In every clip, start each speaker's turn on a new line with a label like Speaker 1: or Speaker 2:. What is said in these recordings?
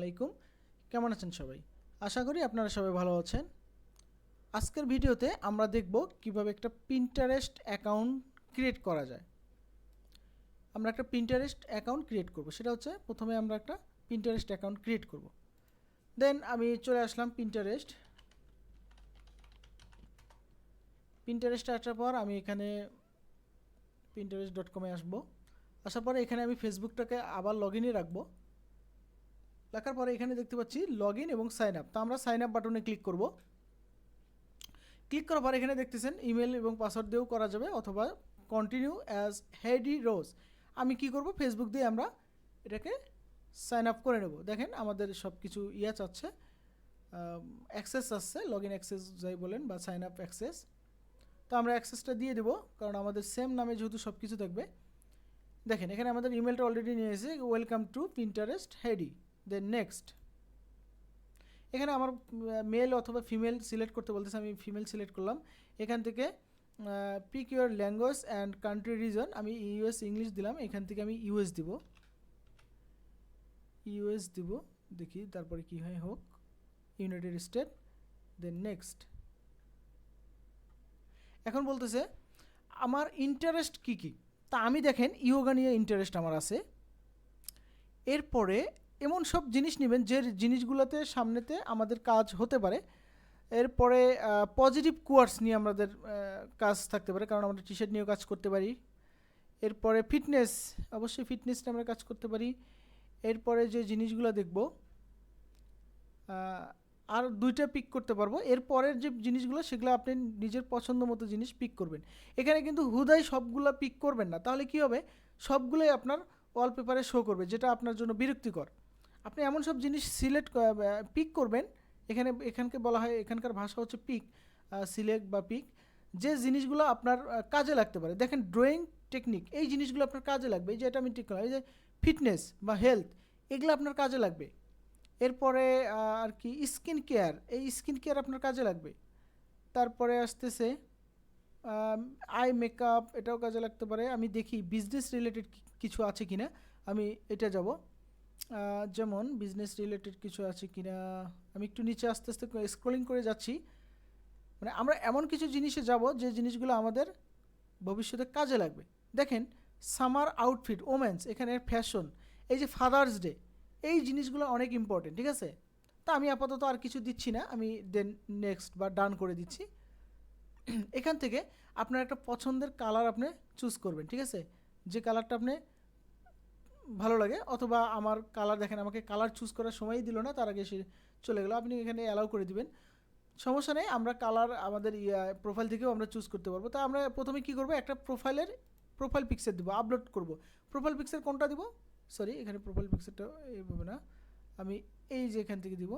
Speaker 1: আলাইকুম। কেমন আছেন সবাই? আশা করি আপনারা সবাই ভালো আছেন। আজকের ভিডিওতে আমরা দেখব কিভাবে একটা Pinterest অ্যাকাউন্ট ক্রিয়েট করা যায়। আমরা একটা Pinterest অ্যাকাউন্ট ক্রিয়েট করব। সেটা হচ্ছে প্রথমে আমরা একটা Pinterest অ্যাকাউন্ট ক্রিয়েট করব। দেন আমি চলে আসলাম Pinterest আসার পর আমি এখানে pinterest.com এ আসব। আসার পরে এখানে আমি ফেসবুকটাকে আবার লগইনে রাখবো। রাখার পরে এখানে দেখতে পাচ্ছি লগইন এবং সাইন আপ। তো আমরা সাইন আপ বাটনে ক্লিক করব। ক্লিক করার পর এখানে দেখতেছেন ইমেল এবং পাসওয়ার্ড দিয়েও করা যাবে অথবা কন্টিনিউ অ্যাজ হেডি রোজ। আমি কি করব, ফেসবুক দিয়ে আমরা এটাকে সাইন আপ করে নেব। দেখেন আমাদের সব কিছু চাচ্ছে, অ্যাক্সেস আসছে, লগ ইন অ্যাক্সেস যাই বলেন বা সাইন আপ অ্যাক্সেস। তো আমরা অ্যাক্সেসটা দিয়ে দেবো, কারণ আমাদের সেম নামে যেহেতু সব কিছু থাকবে। দেখেন এখানে আমাদের ইমেলটা অলরেডি নিয়ে এসেছে, ওয়েলকাম টু পিন্টারেস্ট হেডি। Then next. এখানে আমার মেল অথবা ফিমেল সিলেক্ট করতে বলতেছে, আমি ফিমেল সিলেক্ট করলাম। এখান থেকে pick your language and country region, আমি ইউএস ইংলিশ দিলাম। এখান থেকে আমি ইউএস দিব, দেখি তারপরে কি হয় হোক, ইউনাইটেড স্টেট। দেন নেক্সট। এখন বলতেছে আমার ইন্টারেস্ট কি কি। তা আমি দেখেন ইয়োগা নিয়ে ইন্টারেস্ট আমার আছে। এরপরে এমন সব জিনিস নেবেন যে জিনিসগুলোতে সামনেতে আমাদের কাজ হতে পারে। এরপরে পজিটিভ কোয়ার্টস নিয়ে আমাদের কাজ থাকতে পারে, কারণ আমরা টি শার্ট নিয়েও কাজ করতে পারি। এরপরে ফিটনেস, অবশ্যই ফিটনেস নিয়ে আমরা কাজ করতে পারি। এরপরে যে জিনিসগুলো দেখব, আর দুইটা পিক করতে পারবো। এরপরের যে জিনিসগুলো সেগুলো আপনি নিজের পছন্দ মতো জিনিস পিক করবেন। এখানে কিন্তু হুদাই সবগুলো পিক করবেন না, তাহলে কি হবে, সবগুলোই আপনার ওয়ালপেপারে শো করবে, যেটা আপনার জন্য বিরক্তিকর। আপনি এমন সব জিনিস পিক করবেন। এখানকে বলা হয়, এখানকার ভাষা হচ্ছে পিক, সিলেক্ট বা পিক, যে জিনিসগুলো আপনার কাজে লাগতে পারে। দেখেন ড্রয়িং টেকনিক, এই জিনিসগুলো আপনার কাজে লাগবে। এই যে এটা আমি ঠিক করলাম, এই যে ফিটনেস বা হেলথ, এগুলো আপনার কাজে লাগবে। এরপরে আর কি স্কিন কেয়ার, এই স্কিন কেয়ার আপনার কাজে লাগবে। তারপরে আসতেছে আই মেকআপ, এটাও কাজে লাগতে পারে। আমি দেখি বিজনেস রিলেটেড কিছু আছে কিনা, আমি এটা যাব। যেমন বিজনেস রিলেটেড কিছু আছে কিনা, আমি একটু নিচে আস্তে আস্তে স্ক্রলিং করে যাচ্ছি। মানে আমরা এমন কিছু জিনিসে যাব যে জিনিসগুলো আমাদের ভবিষ্যতে কাজে লাগবে। দেখেন সামার আউটফিট, ওমেন্স, এখানে ফ্যাশন, এই যে ফাদার্স ডে, এই জিনিসগুলো অনেক ইম্পর্টেন্ট, ঠিক আছে। তা আমি আপাতত আর কিছু দিচ্ছি না, আমি দেন নেক্সট বা ডান করে দিচ্ছি। এখান থেকে আপনার একটা পছন্দের কালার আপনি চুজ করবেন, ঠিক আছে, যে কালারটা আপনি ভালো লাগে। অথবা আমার কালার, দেখেন আমাকে কালার চুজ করার সময়ই দিল না, তার আগে সে চলে গেল। আপনি এখানে অ্যালাউ করে দিবেন, সমস্যা নেই। আমরা কালার আমাদের প্রোফাইল থেকেও আমরা চুজ করতে পারবো। তা আমরা প্রথমে কি করব, একটা প্রোফাইল পিকচার দিব, আপলোড করব। প্রোফাইল পিকচার কোনটা দিব, সরি এখানে প্রোফাইল পিকচারটা এইভাবে না, আমি এই যে এখান থেকে দিব।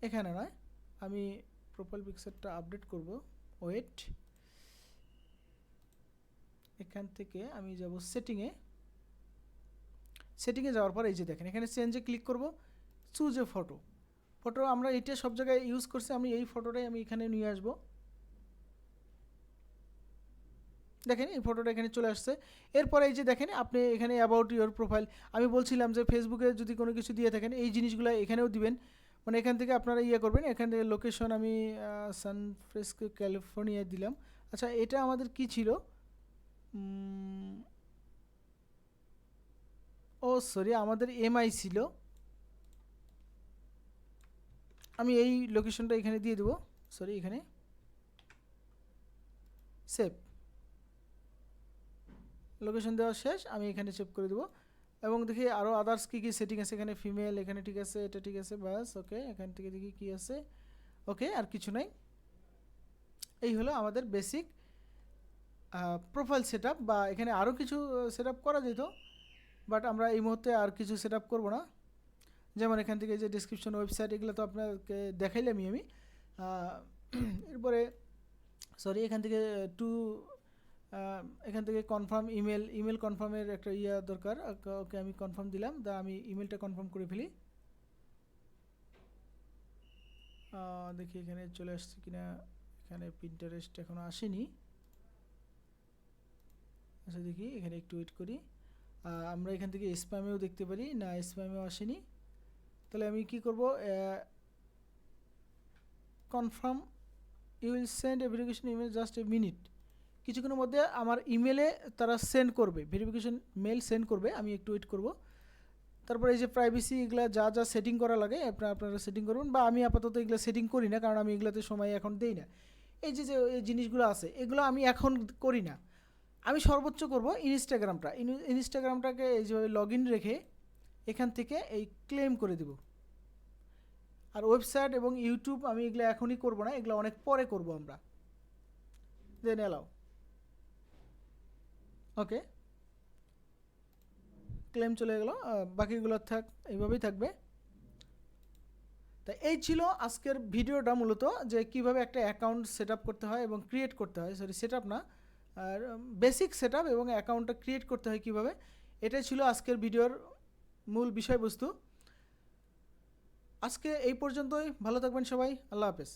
Speaker 1: এখানে নয়, আমি প্রোফাইল পিকচারটা আপডেট করব। ওয়েট, এখান থেকে আমি যাব সেটিংয়ে যাওয়ার পর এই যে দেখেন এখানে চেঞ্জে ক্লিক করব, চুজ এ ফটো আমরা এটা সব জায়গায় ইউজ করছি, আমি এই ফটোটাই আমি এখানে নিয়ে আসব। দেখেন এই ফটোটা এখানে চলে আসছে। এরপরে এই যে দেখেন আপনি এখানে অ্যাবাউট ইওর প্রোফাইল, আমি বলছিলাম যে ফেসবুকে যদি কোনো কিছু দিয়ে থাকেন এই জিনিসগুলো এখানেও দিবেন। মানে এখান থেকে আপনারা করবেন। এখান থেকে লোকেশন আমি সান ফ্রান্সিসকো ক্যালিফোর্নিয়া দিলাম। আচ্ছা এটা আমাদের কি ছিল, ও সরি আমাদের এমআই ছিল, আমি এই লোকেশনটা এখানে দিয়ে দেবো। সরি এখানে সেভ, লোকেশন দেওয়া শেষ, আমি এখানে সেভ করে দেবো। এবং দেখি আরও আদার্স কী কী সেটিং আছে, এখানে ফিমেল, এখানে ঠিক আছে, এটা ঠিক আছে, বাস ওকে। এখান থেকে দেখি কী আছে, ওকে আর কিছু নাই। এই হলো আমাদের বেসিক প্রোফাইল সেট আপ, বা এখানে আরও কিছু সেট আপ করা যেত, বাট আমরা এই মুহূর্তে আর কিছু সেট আপ করবো না। যেমন এখান থেকে যে ডিসক্রিপশন, ওয়েবসাইট, এগুলো তো আপনাকে দেখাইলামই আমি। এরপরে সরি এখান থেকে এখান থেকে কনফার্ম ইমেল কনফার্মের একটা দরকার। ওকে আমি কনফার্ম দিলাম, আমি ইমেলটা কনফার্ম করে ফেলি। দেখি এখানে চলে আসছে কিনা, এখানে পিন্টারেস্ট এখনও আসেনি। আচ্ছা দেখি এখানে একটু ওয়েট করি। আমরা এখান থেকে স্প্যামেও দেখতে পারি, না স্প্যামেও আসেনি। তাহলে আমি কি করব, confirm you will send a verification email just a minute. কিছুক্ষণের মধ্যে আমার ইমেলে তারা সেন্ড করবে, ভেরিফিকেশন মেল সেন্ড করবে, আমি একটু ওয়েট করব। তারপরে এই যে প্রাইভেসি এগুলো যা যা সেটিং করা লাগে আপনারা সেটিং করবেন, বা আমি আপাতত এগুলো সেটিং করি না, কারণ আমি এগুলোতে সময় এখন দেই না। এই যে এই জিনিসগুলো আছে এগুলো আমি এখন করি না। আমি সর্বোচ্চ করব ইনস্টাগ্রামটাকে এই যেভাবে লগ ইন রেখে এখান থেকে এই ক্লেম করে দেব। আর ওয়েবসাইট এবং ইউটিউব আমি এগুলো এখনই করব না, এগুলো অনেক পরে করব আমরা। দেন এলাও, ওকে, ক্লেম চলে গেল। বাকিগুলো এইভাবেই থাকবে। তা এই ছিল আজকের ভিডিওটা মূলত, যে কিভাবে একটা অ্যাকাউন্ট সেট করতে হয় এবং ক্রিয়েট করতে হয়, সরি সেট না, আর বেসিক সেট এবং অ্যাকাউন্টটা ক্রিয়েট করতে হয় কীভাবে। এটাই ছিল আজকের ভিডিওর মূল বিষয়বস্তু। আজকে এই পর্যন্তই, ভালো থাকবেন সবাই, আল্লাহ হাফেজ।